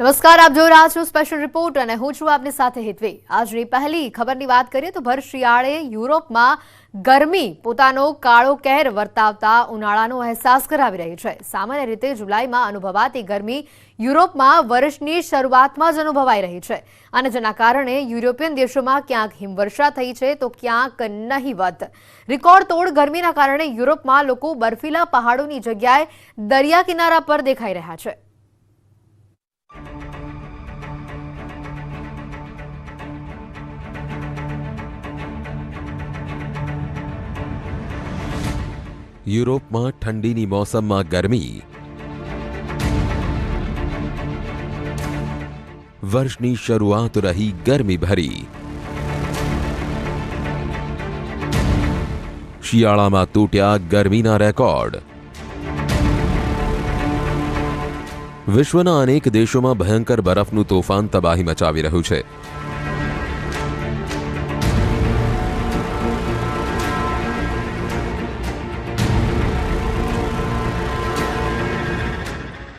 નમસ્કાર, આપ જોઈ રહ્યા છો સ્પેશિયલ રિપોર્ટ અને હું છું આપની સાથે હેતવી। આજની પહેલી ખબરની વાત કરીએ તો ભર શિયાળે યુરોપમાં ગરમી પોતાનો કાળો કહેર વર્તાવતા ઉનાળાનો અહેસાસ કરાવી રહી છે। સામાન્ય રીતે જુલાઈમાં અનુભવાતી ગરમી યુરોપમાં વર્ષની શરૂઆતમાં જ અનુભવાઈ રહી છે અને જેના કારણે યુરોપિયન દેશોમાં ક્યાંક હિમવર્ષા થઈ છે તો ક્યાંક નહીવત। રેકોર્ડ તોડ ગરમીના કારણે યુરોપમાં લોકો બર્ફીલા પહાડોની જગ્યાએ દરિયા કિનારા પર દેખાઈ રહ્યા છે। યુરોપમાં ઠંડીની મોસમમાં ગરમી, વર્ષની શરૂઆત રહી ગરમી ભરી। શિયાળામાં તૂટ્યા ગરમીના રેકોર્ડ। વિશ્વના અનેક દેશોમાં ભયંકર બરફનું તોફાન તબાહી મચાવી રહ્યું છે।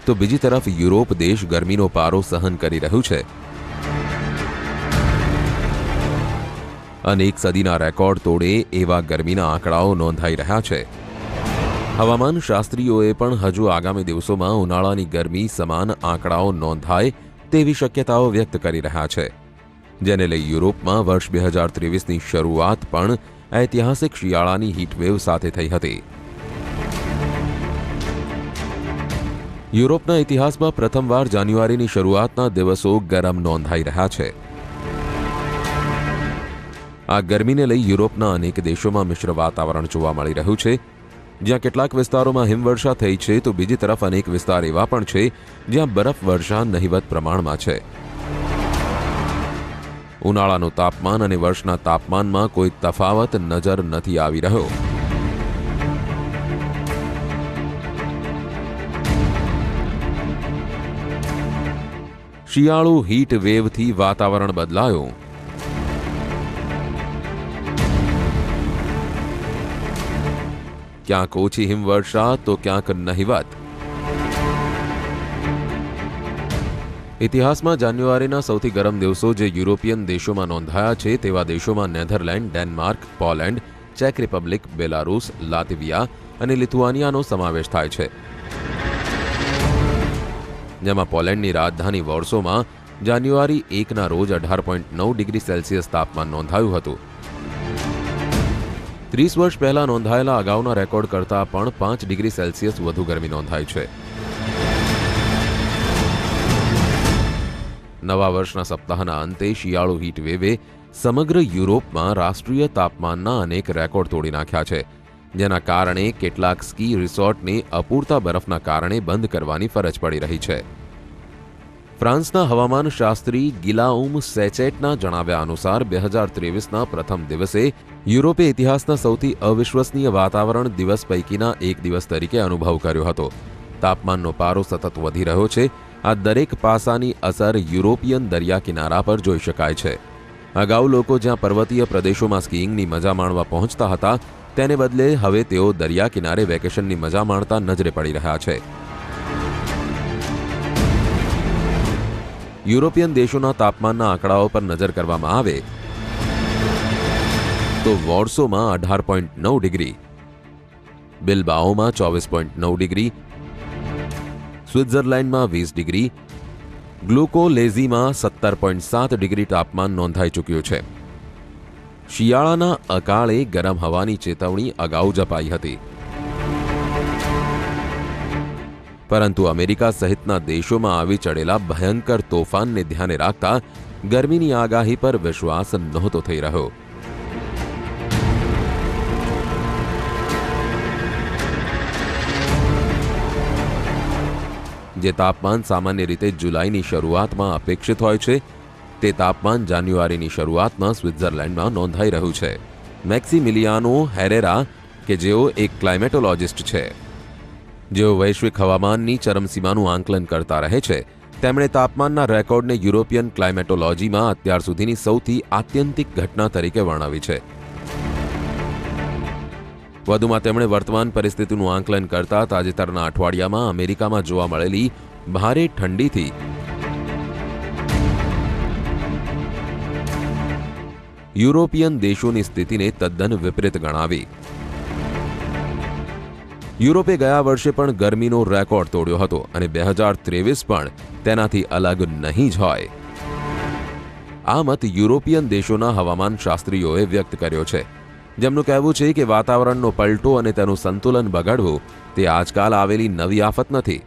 તો બીજી તરફ યુરોપ દેશ ગરમીનો પારો સહન કરી રહ્યું છે। અનેક સદીના રેકોર્ડ તોડે એવા ગરમીના આંકડાઓ નોંધાઈ રહ્યા છે। હવામાન શાસ્ત્રીઓએ પણ હજુ આગામી દિવસોમાં ઉનાળાની ગરમી સમાન આંકડાઓ નોંધાય તેવી શક્યતાઓ વ્યક્ત કરી રહ્યા છે, જેને લઈ યુરોપમાં વર્ષ 2023ની શરૂઆત પણ ઐતિહાસિક શિયાળાની હીટવેવ સાથે થઈ હતી। યુરોપના ઇતિહાસમાં પ્રથમવાર જાન્યુઆરીની શરૂઆતના દિવસો ગરમ નોંધાઈ રહ્યા છે। આ ગરમીને લઈ યુરોપના અનેક દેશોમાં મિશ્ર વાતાવરણ જોવા મળી રહ્યું છે, જ્યાં કેટલાક વિસ્તારોમાં હિમવર્ષા થઈ છે તો બીજી તરફ અનેક વિસ્તાર એવા પણ છે જ્યાં બરફવર્ષા નહિવત પ્રમાણમાં છે। ઉનાળાનું તાપમાન અને વર્ષના તાપમાનમાં કોઈ તફાવત નજર નથી આવી રહ્યો। શિયાળુ હીટ વેવથી વાતાવરણ બદલાયું। ક્યાંક ઓછી હિમવર્ષા તો ક્યાંક નહિવત। ઇતિહાસમાં જાન્યુઆરીના સૌથી ગરમ દિવસો જે યુરોપિયન દેશોમાં નોંધાયા છે તેવા દેશોમાં નેધરલેન્ડ, ડેનમાર્ક, પોલેન્ડ, ચેક રિપબ્લિક, બેલારૂસ, લાતવિયા અને લિથુઆનિયાનો સમાવેશ થાય છે, જેમાં પોલેન્ડની રાજધાની વોર્સોમાં જાન્યુઆરી 1ના રોજ 18.9 ડિગ્રી સેલ્સિયસ તાપમાન નોંધાયું હતું। 30 વર્ષ પહેલા નોંધાયેલા અગાઉના રેકોર્ડ કરતાં પણ 5 ડિગ્રી સેલ્સિયસ વધુ ગરમી નોંધાઈ છે। નવા વર્ષના સપ્તાહના અંતે શિયાળુ હીટવેવે સમગ્ર યુરોપમાં રાષ્ટ્રીય તાપમાનના અનેક રેકોર્ડ તોડી નાખ્યા છે, જેના કારણે કેટલાક સ્કી રિસોર્ટને અપૂરતા બરફના કારણે બંધ કરવાની ફરજ પડી રહી છે। ફ્રાન્સના હવામાન શાસ્ત્રી ગિલાઉમ સેચેટના જણાવ્યા અનુસાર 2023ના પ્રથમ દિવસે યુરોપે ઇતિહાસના સૌથી અવિશ્વસનીય વાતાવરણ દિવસ પૈકીના એક દિવસ તરીકે અનુભવ કર્યો હતો। તાપમાનનો પારો સતત વધી રહ્યો છે। આ દરેક પાસાની અસર યુરોપિયન દરિયા કિનારા પર જોઈ શકાય છે। અગાઉ લોકો જ્યાં પર્વતીય પ્રદેશોમાં સ્કીઇંગની મજા માણવા પહોંચતા હતા તેને બદલે હવે તેઓ દરિયા કિનારે વેકેશનની મજા માણતા નજરે પડી રહ્યા છે। યુરોપિયન દેશોના તાપમાનના આંકડાઓ પર નજર કરવામાં આવે તો વોર્સોમાં 18.9 ડિગ્રી, બિલ્બાઓમાં 24.9 ડિગ્રી, સ્વિટ્ઝરલેન્ડમાં 20 ડિગ્રી, ગ્લુકોલેઝીમાં 17.7 ડિગ્રી તાપમાન નોંધાઈ ચૂક્યું છે। શિયાળાના અકાળે ગરમ હવાની ચેતવણી અગાઉ જપાઈ હતી, પરંતુ અમેરિકા સહિતના દેશોમાં આવી ચડેલા ભયંકર તોફાનને ધ્યાને રાખતા ગરમીની આગાહી પર વિશ્વાસ નહોતો થઈ રહ્યો। જે તાપમાન સામાન્ય રીતે જુલાઈની શરૂઆતમાં અપેક્ષિત હોય છે તે તાપમાન જાન્યુઆરીની શરૂઆતમાં સ્વિટ્ઝરલેન્ડમાં નોંધાઈ રહ્યું છે। મેક્સિમિલિયાનો હેરેરા, કે જેઓ એક ક્લાઇમેટોલોજિસ્ટ છે, જેઓ વૈશ્વિક હવામાનની ચરમસીમાનું આંકલન કરતા રહે છે, તેમણે તાપમાનના રેકોર્ડને યુરોપિયન ક્લાઇમેટોલોજીમાં અત્યાર સુધીની સૌથી આત્યંતિક ઘટના તરીકે વર્ણવી છે। વધુમાં તેમણે વર્તમાન પરિસ્થિતિનું આંકલન કરતા તાજેતરના અઠવાડિયામાં અમેરિકામાં જોવા મળેલી ભારે ઠંડીથી યુરોપિયન દેશોની સ્થિતિને તદ્દન વિપરીત ગણાવી. યુરોપે ગયા વર્ષે પણ ગરમીનો રેકોર્ડ તોડ્યો હતો અને 2023 પણ તેનાથી અલગ નહીં જ હોય. આ મત યુરોપિયન દેશોના હવામાન શાસ્ત્રીઓએ વ્યક્ત કર્યો છે, જેમનું કહેવું છે કે વાતાવરણનો પલટો અને તેનું સંતુલન બગાડવું તે આજકાલ આવેલી નવી આફત નથી.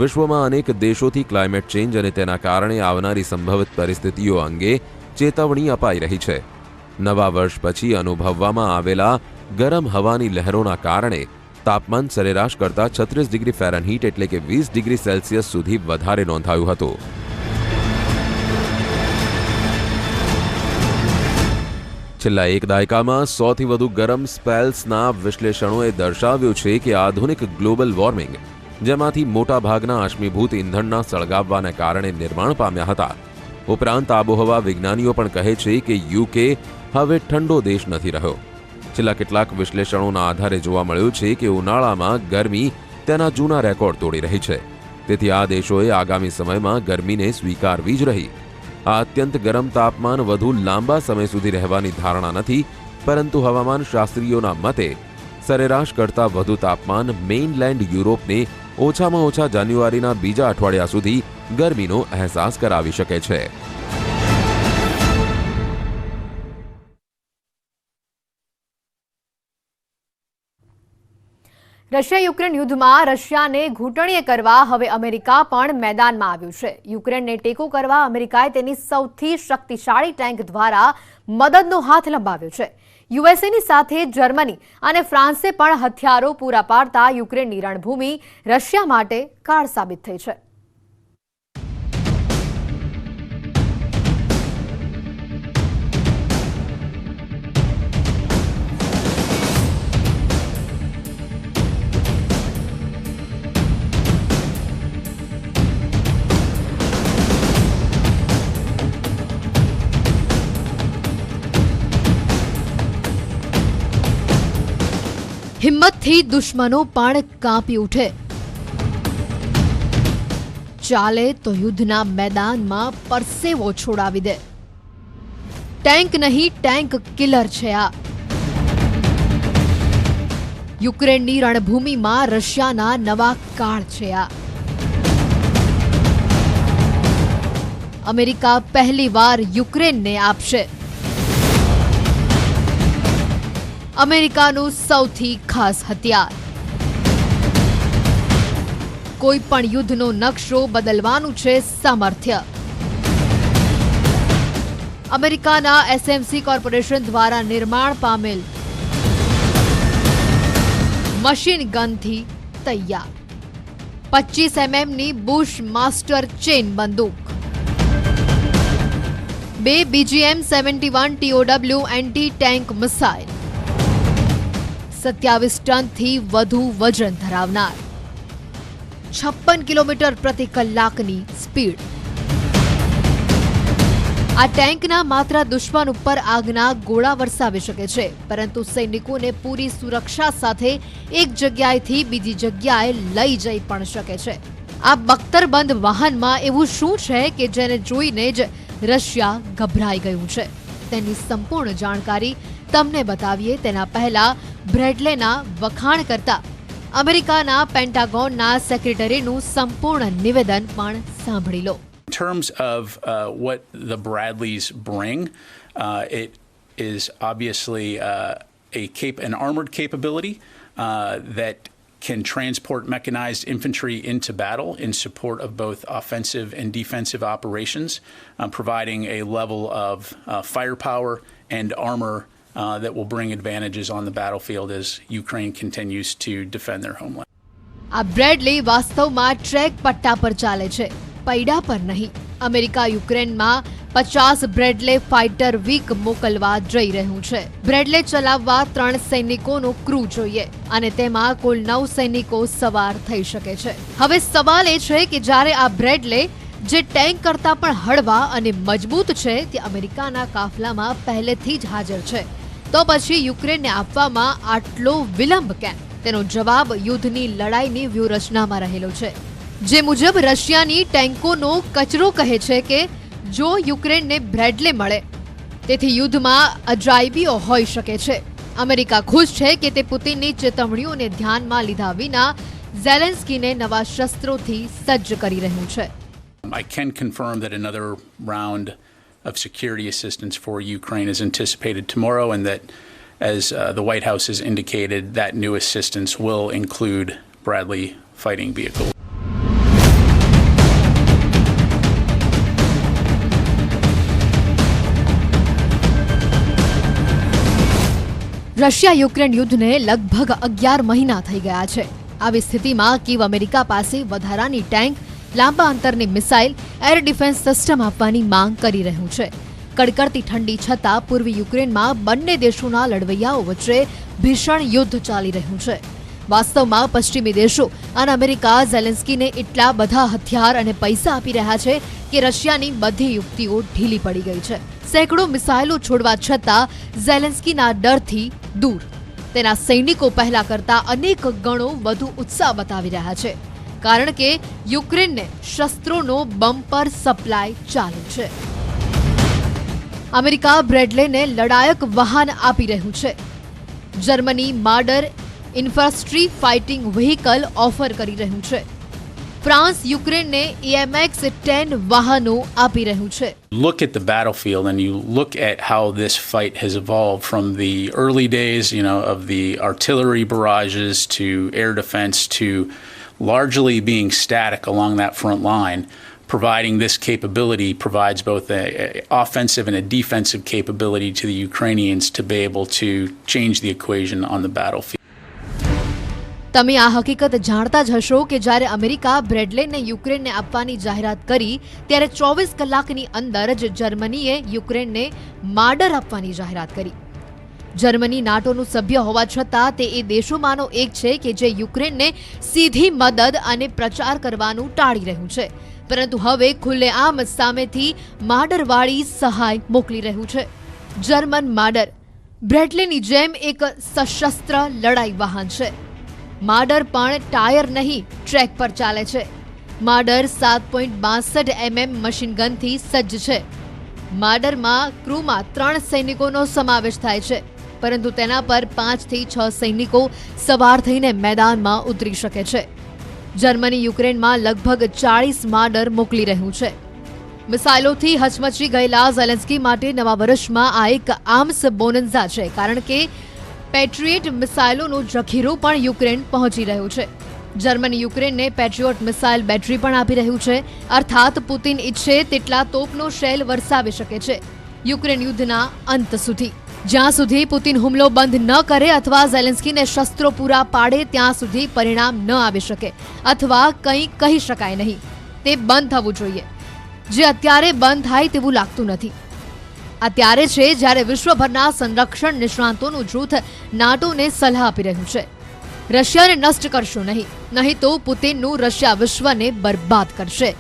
વિશ્વમાં અનેક દેશોથી ક્લાઇમેટ ચેન્જ અને તેના કારણે આવનારી સંભવિત પરિસ્થિતિઓ અંગે ચેતવણી અપાઈ રહી છે. નવા વર્ષ પછી અનુભવવામાં આવેલા ગરમ હવાની લહેરોના કારણે તાપમાન સરેરાશ કરતાં 36 ડિગ્રી ફેરનહીટ એટલે કે 20 ડિગ્રી સેલ્સિયસ સુધી વધારે નોંધાયું હતું. છેલ્લા એક દાયકામાં 100થી વધુ ગરમ સ્પેલ્સના વિશ્લેષણોએ દર્શાવ્યું છે કે આધુનિક ગ્લોબલ વોર્મિંગ, જેમાંથી મોટાભાગના અશ્મિભૂત ઇંધણના સળગાવવાને કારણે નિર્માણ પામ્યા હતા. ઉપરાંત આબોહવા વિજ્ઞાનીઓ પણ કહે છે કે યુકે હવે ઠંડો દેશ નથી રહ્યો. છેલ્લા કેટલાક વિશ્લેષણોના આધારે જોવા મળ્યું છે કે ઉનાળામાં ગરમી તેના જૂના રેકોર્ડ તોડી રહી છે. તેથી આ દેશોએ આગામી સમયમાં ગરમીને સ્વીકારવી જ રહી. આ અત્યંત ગરમ તાપમાન વધુ લાંબા સમય સુધી રહેવાની ધારણા નથી, પરંતુ હવામાન શાસ્ત્રીઓના મતે સરેરાશ કરતાં વધુ તાપમાન મેઇનલેન્ડ યુરોપને ઓછામાં ઓછા જાન્યુઆરીના બીજા અઠવાડિયા સુધી ગરમીનો અહેસાસ કરાવી શકે છે. રશિયા યુક્રેન યુદ્ધમાં રશિયાને ઘૂંટણીએ કરવા હવે અમેરિકા પણ મેદાનમાં આવ્યું છે. યુક્રેનને ટેકો કરવા અમેરિકાએ તેની સૌથી શક્તિશાળી ટેન્ક દ્વારા મદદનો હાથ લંબાવ્યો છે. યુએસએની સાથે જર્મની અને ફ્રાન્સે પણ હથિયારો પૂરા પાડતા યુક્રેનની રણભૂમિ રશિયા માટે કાળ સાબિત થઈ છે. હિંમતથી દુશ્મનો પણ કાંપી ઉઠે. ચાલે તો યુદ્ધના મેદાનમાં પરસેવો છોડાવી દે. ટેન્ક નહીં, ટેન્ક કિલર છે આ. યુક્રેનની રણભૂમિમાં રશિયાના નવા કાળ છે આ. અમેરિકા પહેલીવાર યુક્રેનને આપશે અમેરિકાનું સૌથી ખાસ હથિયાર. કોઈ પણ યુદ્ધનો નકશો બદલવાનું છે સામર્થ્ય. અમેરિકાના એસએમસી કોર્પોરેશન દ્વારા નિર્માણ પામેલ મશીન ગનથી તૈયાર 25 mm બુશ માસ્ટર ચેન બંદૂક, 2 BGM-71 TOW anti tank missile, 27 ટનથી વધુ વજન ધરાવનાર, 56 કિલોમીટર પ્રતિ કલાકની સ્પીડ. આ ટેન્કના માત્ર દુશ્મન ઉપર આગના ગોળા વરસાવી શકે છે, પરંતુ સૈનિકોને પૂરી સુરક્ષા સાથે એક જગ્યાએથી બીજી જગ્યાએ લઈ જઈ પણ શકે છે. આ બખ્તરબંધ વાહનમાં એવું શું છે કે જેને જોઈને જ રશિયા ગભરાઈ ગયું છે? તેની સંપૂર્ણ જાણકારી તમને બતાવીએ તેના પહેલા બ્રેડલેના વખાણ કરતા અમેરિકાના પેન્ટાગોનના સેક્રેટરીનું સંપૂર્ણ નિવેદન પણ સાંભળી લો. In terms of what the Bradleys bring, it is obviously an armored capability that can transport mechanized infantry into battle in support of both offensive and defensive operations, providing a level of firepower and armor that will bring advantages on the battlefield as Ukraine continues to defend their homeland. આ Bradley વાસ્તવમાં track પટ્ટા પર ચાલે છે, પૈડા પર નહીં. America યુક્રેનમાં 50 Bradley fighter week મોકલવા જઈ રહ્યું છે. બ્રેડલે ચલાવવા 3 સૈનિકોનો ક્રૂ જોઈએ અને તેમાં કુલ 9 સૈનિકો સવાર થઈ શકે છે. હવે સવાલ એ છે કે જ્યારે આ બ્રેડલે જે ટેન્ક કરતાં પણ હળવા અને મજબૂત છે તે અમેરિકાના કાફલામાં પહેલેથી જ હાજર છે, તો પછી યુક્રેનને આપવામાં આટલો વિલંબ કેમ? તેનો જવાબ યુદ્ધની લડાઈની વ્યૂહરચનામાં રહેલો છે, જે મુજબ રશિયાની ટેન્કોનો કચરો કહે છે કે જો યુક્રેનને બ્રેડલે મળે તેથી યુદ્ધમાં અજાયબીઓ હોઈ શકે છે. અમેરિકા ખુશ છે કે તે પુતિનની ચેતવણીઓને ધ્યાનમાં લીધા વિના ઝેલેન્સ્કીને નવા શસ્ત્રોથી સજ્જ કરી રહ્યું છે. I can confirm that another round of security assistance for Ukraine is anticipated tomorrow, and that, as the White House has indicated, that new assistance will include Bradley fighting vehicles. Russia Ukraine યુદ્ધને લગભગ 11 મહિના થઈ ગયા છે. આવી સ્થિતિમાં કીવ America પાસે વધારાની ટેન્ક, લાંબા અંતરની મિસાઇલ, એર ડિફેન્સ સિસ્ટમ આપવાની માંગ કરી રહ્યું છે. કડકડતી ઠંડી છતાં પૂર્વી યુક્રેનમાં બંને દેશોના લડવૈયાઓ વચ્ચે ભીષણ યુદ્ધ ચાલી રહ્યું છે. વાસ્તવમાં પશ્ચિમી દેશો અને અમેરિકા ઝેલેન્સ્કીને એટલા બધા હથિયાર અને પૈસા આપી રહ્યા છે કે રશિયાની બધી યુક્તિઓ ઢીલી પડી ગઈ છે. સેંકડો મિસાઇલો છોડવા છતાં ઝેલેન્સ્કીના ડરથી દૂર તેના સૈનિકો પહેલા કરતા અનેક ગણો વધુ ઉત્સાહ બતાવી રહ્યા છે, કારણ કે યુક્રેનને શસ્ત્રોનો બમ્પર સપ્લાય ચાલુ છે. અમેરિકા બ્રેડલેને લડાયક વાહન આપી રહ્યું છે. Germany Marder infantry fighting vehicle offer કરી રહ્યું છે. ફ્રાન્સ યુક્રેનને AMX-10 વાહનો આપી રહ્યું છે. Look at the battlefield and you look at how this fight has evolved from the early days, of the artillery barrages to air defense to largely being static along that front line. Providing this capability provides both a offensive and a defensive capability to the Ukrainians to be able to change the equation on the battlefield. તમે આ હકીકત જાણતા જ હશો કે જ્યારે America બ્રેડલેને યુક્રેનને આપવાની જાહેરાત કરી ત્યારે 24 કલાકની અંદર જ જર્મનીએ યુક્રેનને માર્ડર આપવાની જાહેરાત કરી. જર્મની નાટોનું સભ્ય હોવા છતાં તે એ દેશોમાંનો એક છે કે જે યુક્રેનને સીધી મદદ અને પ્રચાર કરવાનું ટાળી રહ્યું છે, પરંતુ હવે ખુલ્લેઆમ સામેથી માર્ડરવાળી સહાય મોકલી રહ્યું છે. જર્મન માર્ડર બ્રેડલેની જેમ એક સશસ્ત્ર લડાઈ વાહન છે. માર્ડર પણ ટાયર નહીં, ટ્રેક પર ચાલે છે. માર્ડર 7.62 mm મશીન ગનથી સજ્જ છે. માર્ડરમાં ક્રૂમાં 3 સૈનિકોનો સમાવેશ થાય છે, પરંતુ તેના પર 5 થી 6 સૈનિકો સવાર થઈને મેદાનમાં ઉતરી શકે છે. જર્મની યુક્રેનમાં લગભગ 40 માર્ડર મોકલી રહ્યું છે. મિસાઇલોથી હચમચી ગયેલા ઝેલેન્સ્કી માટે નવા વર્ષમાં આ એક આર્મ્સ બોનન્ઝા છે, કારણ કે પેટ્રિયટ મિસાઇલોનો જખીરો પણ યુક્રેન પહોંચી રહ્યો છે. જર્મની યુક્રેનને પેટ્રિયોટ મિસાઇલ બેટરી પણ આપી રહ્યું છે, અર્થાત પુતિન ઈચ્છે તેટલા તોપનો શેલ વરસાવી શકે છે યુક્રેન યુદ્ધના અંત સુધી. જ્યાં સુધી પુતિન હુમલો બંધ ન કરે અથવા ઝેલેન્સ્કીને શસ્ત્રો પૂરા પાડે ત્યાં સુધી પરિણામ ન આવી શકે, અથવા કંઈ કહી શકાય નહીં. તે બંધ થવું જોઈએ, જે અત્યારે બંધ થાય તેવું લાગતું નથી. આ ત્યારે છે જ્યારે વિશ્વભરના સંરક્ષણ નિષ્ણાતોનું જૂથ નાટોને સલાહ આપી રહ્યું છે, રશિયાને નષ્ટ કરશો નહીં તો પુતિનનું રશિયા વિશ્વને બરબાદ કરશે,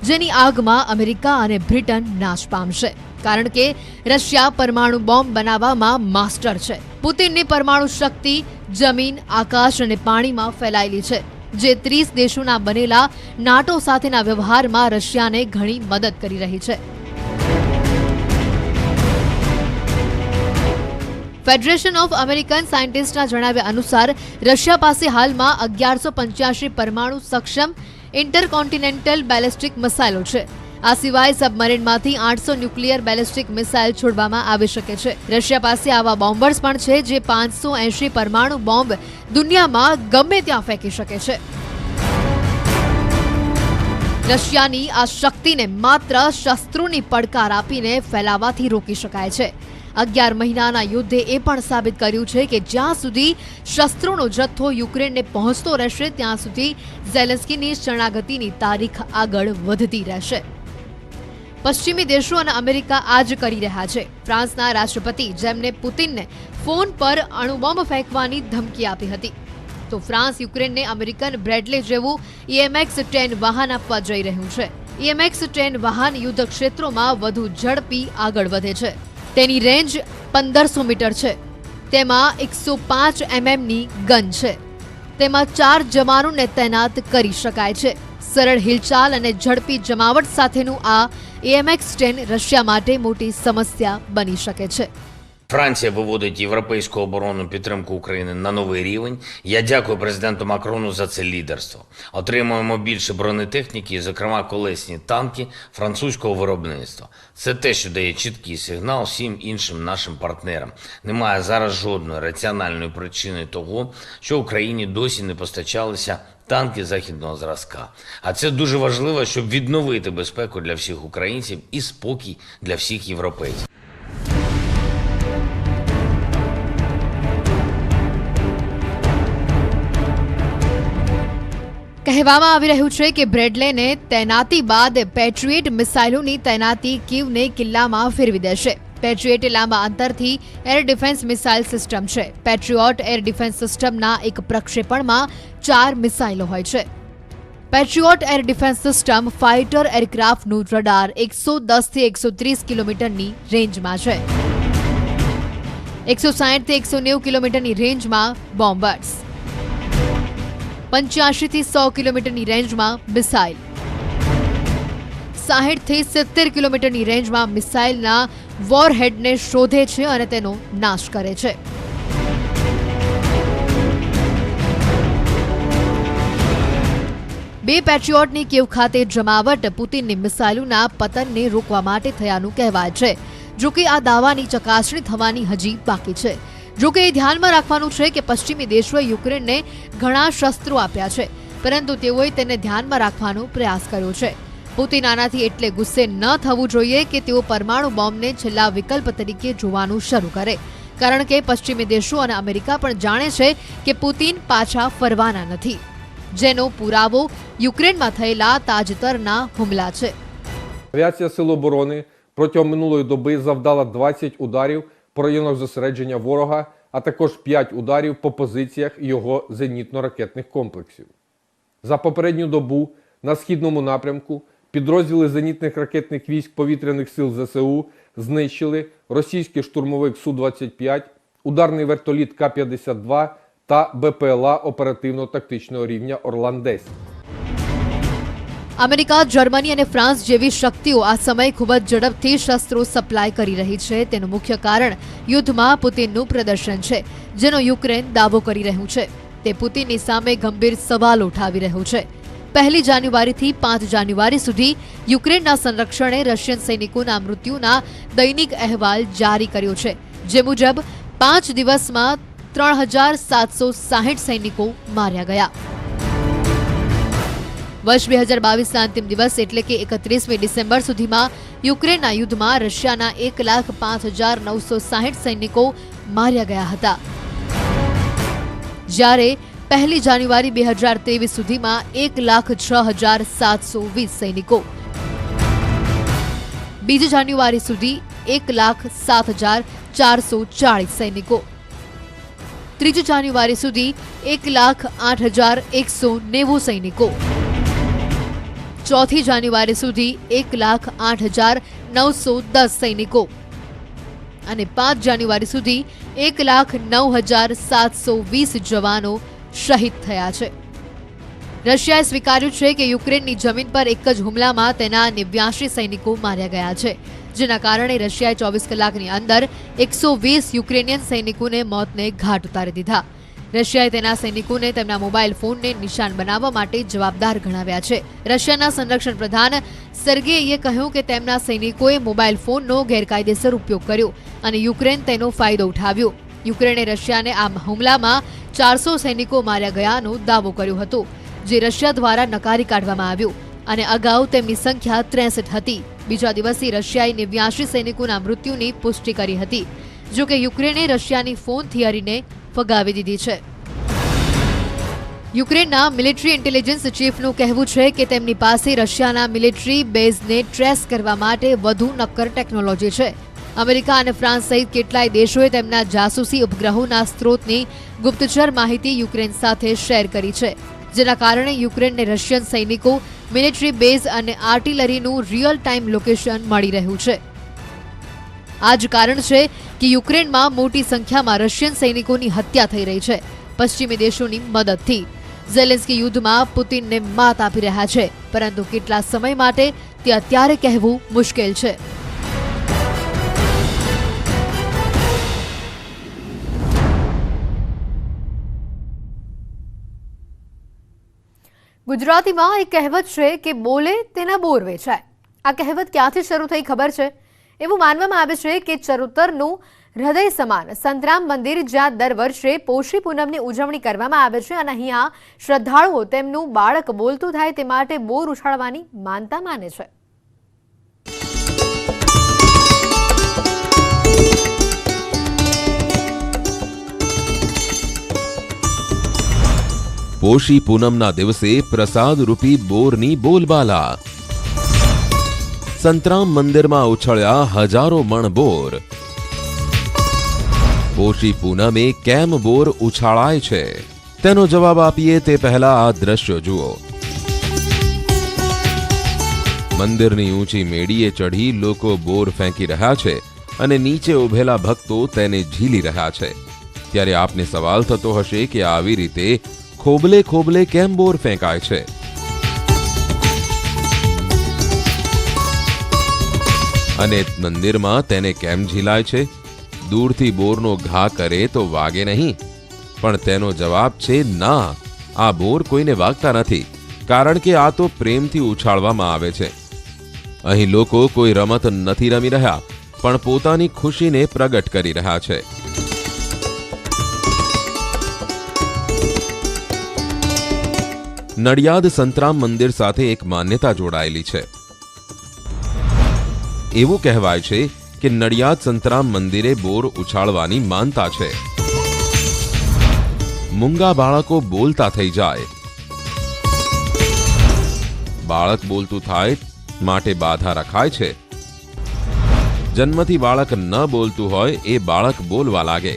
જેની આગમાં અમેરિકા અને બ્રિટન નાશ પામશે, કારણ કે રશિયા પરમાણુ બોમ્બ બનાવવામાં માસ્ટર છે. પુતિનની પરમાણુ શક્તિ જમીન, આકાશ અને પાણીમાં ફેલાયેલી છે, જે 30 દેશોના બનેલા નાટો સાથેના વ્યવહારમાં રશિયાને ઘણી મદદ કરી રહી છે. ફેડરેશન ઓફ અમેરિકન સાયન્ટિસ્ટના જણાવ્યા અનુસાર રશિયા પાસે હાલમાં 1185 પરમાણુ સક્ષમ ઇન્ટરકોન્ટિનેન્ટલ બેલિસ્ટિક મિસાઇલો છે. આ સિવાય સબમરીનમાંથી 800 ન્યુક્લિયર બેલિસ્ટિક મિસાઇલ છોડવામાં આવી શકે છે. રશિયા પાસે આવા બોમ્બર્સ પણ છે જે 580 પરમાણુ બોમ્બ દુનિયામાં ગમે ત્યાં ફેંકી શકે છે. રશિયાની આ શક્તિને માત્ર શસ્ત્રોની પડકાર આપીને ફેલાવાથી રોકી શકાય છે. 11 મહિનાના યુદ્ધે એ પણ સાબિત કર્યું છે કે જ્યાં સુધી શસ્ત્રોનો જથ્થો યુક્રેનને પહોંચતો રહેશે ત્યાં સુધી ઝેલેન્સ્કીની શરણાગતિની તારીખ આગળ વધતી રહેશે. પશ્ચિમી દેશો અને અમેરિકા આ જ કરી રહ્યા છે. ફ્રાન્સના રાષ્ટ્રપતિ, જેમને પુતિનને ફોન પર અણુબોમ્બ ફેંકવાની ધમકી આપી હતી, તો ફ્રાન્સ યુક્રેનને અમેરિકન બ્રેડલે જેવું AMX-10 વાહન આપવા જઈ રહ્યું છે. AMX-10 વાહન યુદ્ધ ક્ષેત્રોમાં વધુ ઝડપી આગળ વધે છે. તેની રેન્જ 1500 મીટર છે. તેમાં 105 mmની ગન છે. તેમાં 4 જવાનોને તૈનાત કરી શકાય છે. સરળ હિલચાલ અને ઝડપી જમાવટ સાથેનું આ AMX-10 રશિયા માટે મોટી સમસ્યા બની શકે છે. Франція виводить європейську оборонну підтримку України на новий рівень. Я дякую президенту Макрону за це лідерство. Отримуємо більше бронетехніки, зокрема колесні танки французького виробництва. Це те, що дає чіткий сигнал всім іншим нашим партнерам. Немає зараз жодної раціональної причини того, що Україні досі не постачалися танки західного зразка. А це дуже важливо, щоб відновити безпеку для всіх українців і спокій для всіх європейців. કહેવામાં આવી રહ્યું છે કે બ્રેડલેને તૈનાતી બાદ પેટ્રિયેટ મિસાઇલોની તૈનાતી કીવને કિલ્લામાં ફેરવી દેશે. પેટ્રિયેટ એ લાંબા અંતરથી એર ડિફેન્સ મિસાઇલ સિસ્ટમ છે. પેટ્રિયોટ એર ડિફેન્સ સિસ્ટમના એક પ્રક્ષેપણમાં 4 મિસાઇલો હોય છે. Patriot air defence system fighter એરક્રાફ્ટનું રડાર 110 થી 130 કિલોમીટરની રેન્જમાં છે. 160 થી 190 કિલોમીટરની રેન્જમાં બોમ્બર્સ, 85 થી 100 કિલોમીટરની રેન્જમાં મિસાઇલ, 60 થી 70 કિલોમીટરની રેન્જમાં મિસાઇલના વોરહેડને શોધે છે અને તેનો નાશ કરે છે. બે પેટ્રિયોટની કીવ ખાતે જમાવટ પુતિનની મિસાઇલોના પતનને રોકવા માટે થયાનું કહેવાય છે. જો કે આ દાવાની ચકાસણી થવાની હજી બાકી છે. જો કે એ ધ્યાનમાં રાખવાનું છે કે પશ્ચિમી દેશોએ યુક્રેનને ઘણા શસ્ત્રો આપ્યા છે, પરંતુ તેઓએ તેને ધ્યાનમાં રાખવાનો પ્રયાસ કર્યો છે. પુતિન આનાથી એટલે ગુસ્સે ન થવું જોઈએ કે તેઓ પરમાણુ બોમ્બને છેલ્લા વિકલ્પ તરીકે જોવાનું શરૂ કરે, કારણ કે પશ્ચિમી દેશો અને અમેરિકા પણ જાણે છે કે પુતિન પાછા ફરવાના નથી, જેનો પુરાવો યુક્રેનમાં થયેલા તાજેતરના હુમલા છે. Авіація Сил оборони протягом минулої доби завдала 20 ударів по районах зосередження ворога, а також 5 ударів по позиціях його зенітно-ракетних комплексів. За попередню добу на східному напрямку підрозділи зенітних ракетних військ повітряних сил ЗСУ знищили російський штурмовик Су-25, ударний вертоліт К-52 та БПЛА оперативно-тактичного рівня Орлан-10. અમેરિકા, જર્મની અને ફ્રાન્સ જેવી શક્તિઓ આ સમયે ખૂબ જ ઝડપથી શસ્ત્રો સપ્લાય કરી રહી છે. તેનું મુખ્ય કારણ યુદ્ધમાં પુતિનનું પ્રદર્શન છે, જેનો યુક્રેન દાવો કરી રહ્યું છે. તે પુતિનની સામે ગંભીર સવાલ ઉઠાવી રહ્યું છે. 1 જાન્યુઆરીથી 5 જાન્યુઆરી સુધી યુક્રેનના સંરક્ષણે રશિયન સૈનિકોના મૃત્યુના દૈનિક અહેવાલ જારી કર્યો છે, જે મુજબ 5 દિવસમાં 3760 સૈનિકો માર્યા ગયા. વર્ષ 2022ના અંતિમ દિવસ એટલે કે 31મી ડિસેમ્બર સુધીમાં યુક્રેનના યુદ્ધમાં રશિયાના 1,05,960 સૈનિકો માર્યા ગયા હતા, જ્યારે 1 જાન્યુઆરી 2023 સુધીમાં 1,06,720 સૈનિકો, 2 જાન્યુઆરી સુધી 1,07,440 સૈનિકો, 3 જાન્યુઆરી સુધી 1,08,190 સૈનિકો, 4 જાન્યુઆરી સુધી 1,08,910 સૈનિકો અને 5 જાન્યુઆરી સુધી 1,09,720 જવાનો શહીદ થયા છે. રશિયાએ સ્વીકાર્યું છે કે યુક્રેનની જમીન પર એક જ હુમલામાં તેના 89 સૈનિકો માર્યા ગયા છે, જેના કારણે રશિયાએ 24 કલાકની અંદર 120 યુક્રેનિયન સૈનિકોને મોતને ઘાટ ઉતારી દીધા. રશિયાએ તેના સૈનિકોને તેમના મોબાઈલ ફોનને નિશાન બનાવવા માટે જવાબદાર ગણાવ્યા છે. રશિયાના સંરક્ષણ પ્રધાન સર્ગેઈએ કહ્યું કે તેમના સૈનિકોએ મોબાઈલ ફોનનો ગેરકાયદેસર ઉપયોગ કર્યો અને યુક્રેન તેનો ફાયદો ઉઠાવ્યો. યુક્રેને રશિયાને આ હુમલામાં 400 સૈનિકો માર્યા ગયાનો દાવો કર્યો હતો, જે રશિયા દ્વારા નકારી કાઢવામાં આવ્યો અને અગાઉ તેમની સંખ્યા 63 હતી. બીજા દિવસે રશિયાએ 89 સૈનિકોના મૃત્યુની પુષ્ટિ કરી હતી. જો કે યુક્રેને રશિયાની ફોન થિયરીને ફગાવી દીધી છે. યુક્રેનના મિલિટરી ઇન્ટેલિજન્સ ચીફનું કહેવું છે કે તેમની પાસે રશિયાના મિલિટરી બેઝને ટ્રેસ કરવા માટે વધુ નક્કર ટેકનોલોજી છે. અમેરિકા અને ફ્રાન્સ સહિત કેટલાય દેશોએ તેમના જાસૂસી ઉપગ્રહોના સ્ત્રોતની ગુપ્તચર માહિતી યુક્રેન સાથે શેર કરી છે, જેના કારણે યુક્રેનને રશિયન સૈનિકો, મિલિટરી બેઝ અને આર્ટિલરીનું રિયલ ટાઈમ લોકેશન મળી રહ્યું છે. આ જ કારણ છે કે યુક્રેનમાં મોટી સંખ્યામાં રશિયન સૈનિકોની હત્યા થઈ રહી છે, પશ્ચિમી દેશોની મદદથી. ઝેલેન્સ્કી યુદ્ધમાં પુતિનને માત આપી રહ્યા છે, પરંતુ કેટલા સમય માટે તે અત્યારે કહેવું મુશ્કેલ છે. ગુજરાતીમાં એક કહેવત છે કે બોલે તેના બોર વેચાય. આ કહેવત ક્યાંથી શરૂ થઈ ખબર છે? એવું માનવામાં આવે છે કે ચરોતરનું હૃદય સમાન સંતરામ મંદિર, જ્યાં દર વર્ષે પોષી પૂનમની ઉજવણી કરવામાં આવે છે અને અહીંયા શ્રદ્ધાળુઓ તેમનું બાળક બોલતું થાય તે માટે બોર ઉછાળવાની માનતા માને છે. પોષી પૂનમના દિવસે પ્રસાદ રૂપી બોરની બોલબાલા. સંતરામ મંદિરમાં ઉછળ્યા હજારો મણ બોર. પોષી પૂનમે કેમ બોર ઉછાળાય છે તેનો જવાબ આપીએ તે પહેલા આ દ્રશ્યો જુઓ. મંદિરની ઊંચી મેડીએ ચઢી લોકો બોર ફેંકી રહ્યા છે અને નીચે ઉભેલા ભક્તો તેને ઝીલી રહ્યા છે. ત્યારે આપને સવાલ થતો હશે કે આવી રીતે ખોબલે ખોબલે કેમ બોર ફેંકાય છે? અને મંદિરમાં તેને કેમ ઝીલાય છે? દૂરથી બોરનો ઘા કરે તો વાગે નહીં? પણ તેનો જવાબ છે ના, આ બોર કોઈને વાગતા નથી, કારણ કે આ તો પ્રેમથી ઉછાળવામાં આવે છે. અહીં લોકો કોઈ રમત નથી રમી રહ્યા, પણ પોતાની ખુશીને પ્રગટ કરી રહ્યા છે. નડિયાદ સંતરામ મંદિર સાથે એક માન્યતા જોડાયેલી છે. એવું કહેવાય છે કે નડિયાદ સંતરામ મંદિરે બોર ઉછાળવાની માનતા છે. મૂંગા બાળકો બોલતા થઈ જાય. બાળક બોલતું થાય માટે બાધા રખાય છે. જન્મથી બાળક ન બોલતું હોય એ બાળક બોલવા લાગે.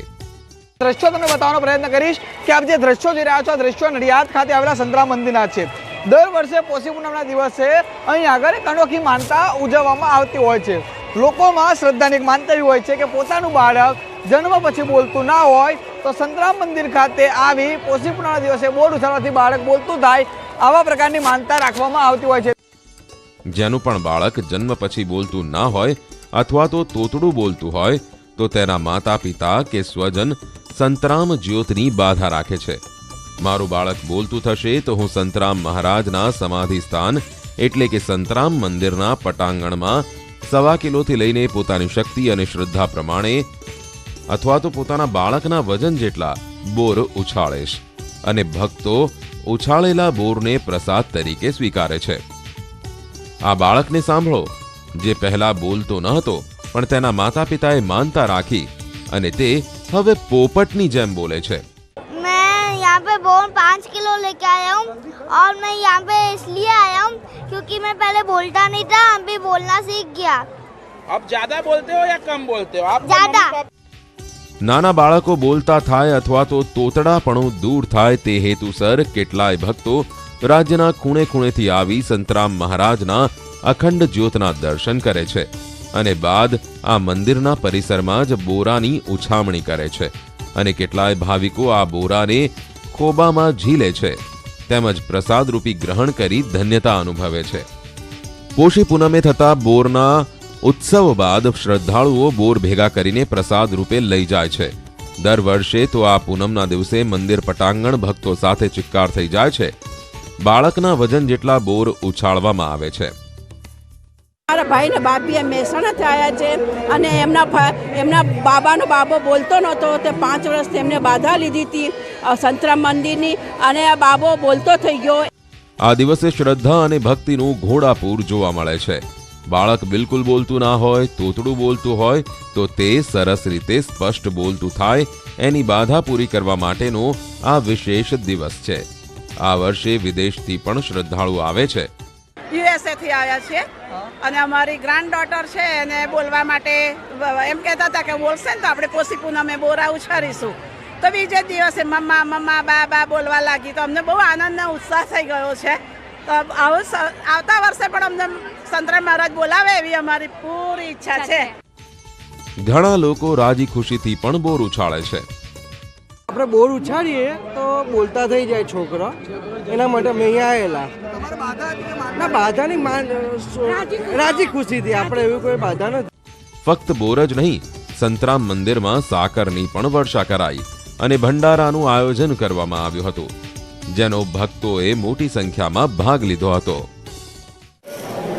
દ્રશ્યો તમને બતાવવાનો પ્રયત્ન કરીશ કે આપ જે દ્રશ્યો જોઈ રહ્યા છો, આ દ્રશ્યો નડિયાદ ખાતે આવેલા સંતરામ મંદિરના છે. દર વર્ષે પોષી પૂનમના દિવસે અહીં આગળ એક અનોખી માનતા ઉજવવામાં આવતી હોય છે. લોકોમાં શ્રદ્ધાની એક માનતા એવી હોય છે કે પોતાનું બાળક જન્મ પછી બોલતું ના હોય તો સંતરામ મંદિર ખાતે આવી પોષી પૂનમના દિવસે બોર ઉછાળવાથી બાળક બોલતું થાય, આવા પ્રકારની માનતા રાખવામાં આવતી હોય છે. જેનું પણ બાળક જન્મ પછી બોલતું ના હોય અથવા તો તોતડું બોલતું હોય તો તેના માતા પિતા કે સ્વજન સંતરામ જ્યોતની બાધા રાખે છે. મારું બાળક બોલતું થશે તો હું સંતરામ મહારાજના સમાધિ સ્થાન એટલે કે સંતરામ મંદિરના પટાંગણમાં 1.25 કિલોથી લઈને પોતાની શક્તિ અને શ્રદ્ધા પ્રમાણે અથવા તો પોતાના બાળકના વજન જેટલા બોર ઉછાળીશ. અને ભક્તો ઉછાળેલા બોરને પ્રસાદ તરીકે સ્વીકારે છે. આ બાળકને સાંભળો, જે પહેલા બોલતો ન હતો પણ તેના માતા પિતાએ માનતા રાખી અને તે હવે પોપટની જેમ બોલે છે. मैं यहाँ पे बोर 5 किलो लेके आया हूँ और मैं यहाँ पे इसलिए आया हूँ क्योंकि मैं पहले बोलता नहीं था, अभी बोलना सीख गया. आप ज्यादा बोलते हो या कम बोलते हो? आप ज्यादा. નાના બાળકો બોલતા થાય અથવા તો તોતડાપણું દૂર થાય તે હેતુસર કેટલાય ભક્તો રાજ્યના ખૂણે ખૂણેથી આવી સંતરામ મહારાજના અખંડ જ્યોતના દર્શન કરે છે અને બાદ આ મંદિરના પરિસરમાં જ બોરાની ઉછામણી કરે છે. અને કેટલાય ભાવિકો આ બોરાને ખોબામાં ઝીલે છે તેમજ પ્રસાદ રૂપી ગ્રહણ કરી ધન્યતા અનુભવે છે. પોષી પૂનમે થતા બોરના ઉત્સવ બાદ શ્રદ્ધાળુઓ બોર ભેગા કરીને પ્રસાદ રૂપે લઈ જાય છે. દર વર્ષે તો આ પૂનમના દિવસે મંદિર પટાંગણ ભક્તો સાથે ચિક્કાર થઈ જાય છે. બાળકના વજન જેટલા બોર ઉછાળવામાં આવે છે. મારા ભાઈને બાપીએ મહેસાણાથી આવ્યા છે અને એમના બાબાનો બાબો બોલતો નહોતો, તે 5 વર્ષથી એમને બાધા લીધી હતી સંતરામ મંદિરની અને આ બાબો બોલતો થઈ ગયો. આ દિવસે શ્રદ્ધા અને ભક્તિનું ઘોડાપૂર જોવા મળે છે. બાળક બિલકુલ બોલતું ના હોય, તોતડું બોલતું હોય તો તે સરસ રીતે સ્પષ્ટ બોલતું થાય એની બાધા પૂરી કરવા માટેનો આ વિશેષ દિવસ છે. આ વર્ષે વિદેશથી પણ શ્રદ્ધાળુ આવે છે. યુએસએ થી આવ્યા છે અને અમારી ગ્રાન્ડ ડોટર છે એને બોલવા માટે એમ કહેતા હતા કે બોલશે ને તો આપણે પોષી પૂનમે બોરા ઉછાળીશું. તો બીજે દિવસે મમ્મા મમ્મા બા બા બોલવા લાગી તો અમને બહુ આનંદ અને ઉત્સાહ થઈ ગયો છે. તો આવતા વર્ષે પણ અમને સંતરામ મહારાજ બોલાવે એવી અમારી પૂરી ઈચ્છા છે. ઘણા લોકો રાજી ખુશીથી પણ બોર ઉછાળે છે. આપણે બોર ઉછાળીએ તો બોલતા થઈ જાય છોકરા, એના માટે અમે અહીંયા આવેલા. ના બાધાની રાજી ખુશીથી આપણે એવી કોઈ બાધા નથી. ફક્ત બોર જ નહીં, સંતરામ મંદિરમાં સાકરની પણ વર્ષા કરાઈ અને ભંડારાનું આયોજન કરવામાં આવ્યું હતું, જેનો ભક્તોએ મોટી સંખ્યામાં ભાગ લીધો હતો.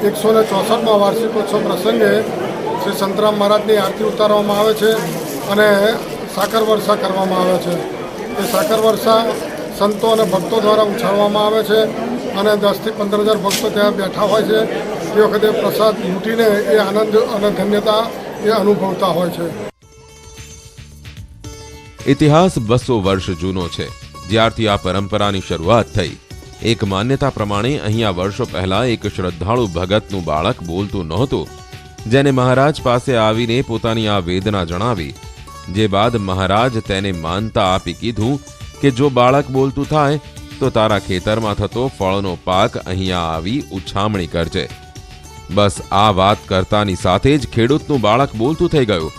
164મા વાર્ષિકોત્સવ પ્રસંગે શ્રી સંતરામ મહારાજની આરતી ઉતારવામાં આવે છે અને સાકર વર્ષા કરવામાં આવે છે. એ સાકર વર્ષા સંતો અને ભક્તો દ્વારા ઉછાળવામાં આવે છે અને 10થી 15,000 ભક્તો ત્યાં બેઠા હોય છે. એ વખતે પ્રસાદ લૂંટીને એ આનંદ અને ધન્યતા એ અનુભવતા હોય છે. ઇતિહાસ 200 વર્ષ જૂનો છે, જ્યારથી આ પરંપરાની શરૂઆત થઈ. એક માન્યતા પ્રમાણે અહીંયા વર્ષો પહેલા એક શ્રદ્ધાળુ ભગતનું બાળક બોલતું નહોતું, જેને મહારાજ પાસે આવીને પોતાની આ વેદના જણાવી, જે બાદ મહારાજ તેને માનતા આપી કીધું કે જો બાળક બોલતું થાય તો તારા ખેતરમાં થતો ફળનો પાક અહીંયા આવી ઉછામણી કરજે. બસ આ વાત કરતાની સાથે જ ખેડૂતનું બાળક બોલતું થઈ ગયું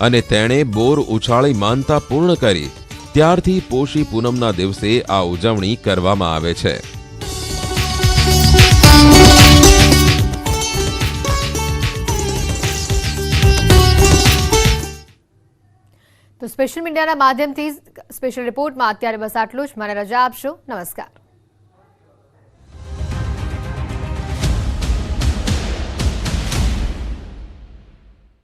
અને તેણે બોર ઉછાળી માનતા પૂર્ણ કરી. ત્યારથી પોષી પૂનમના દિવસે આ ઉજવણી કરવામાં આવે છે. તો સ્પેશિયલ મીડિયાના માધ્યમથી સ્પેશિયલ રિપોર્ટમાં અત્યારે બસ આટલું જ. મને રજા આપશો. નમસ્કાર.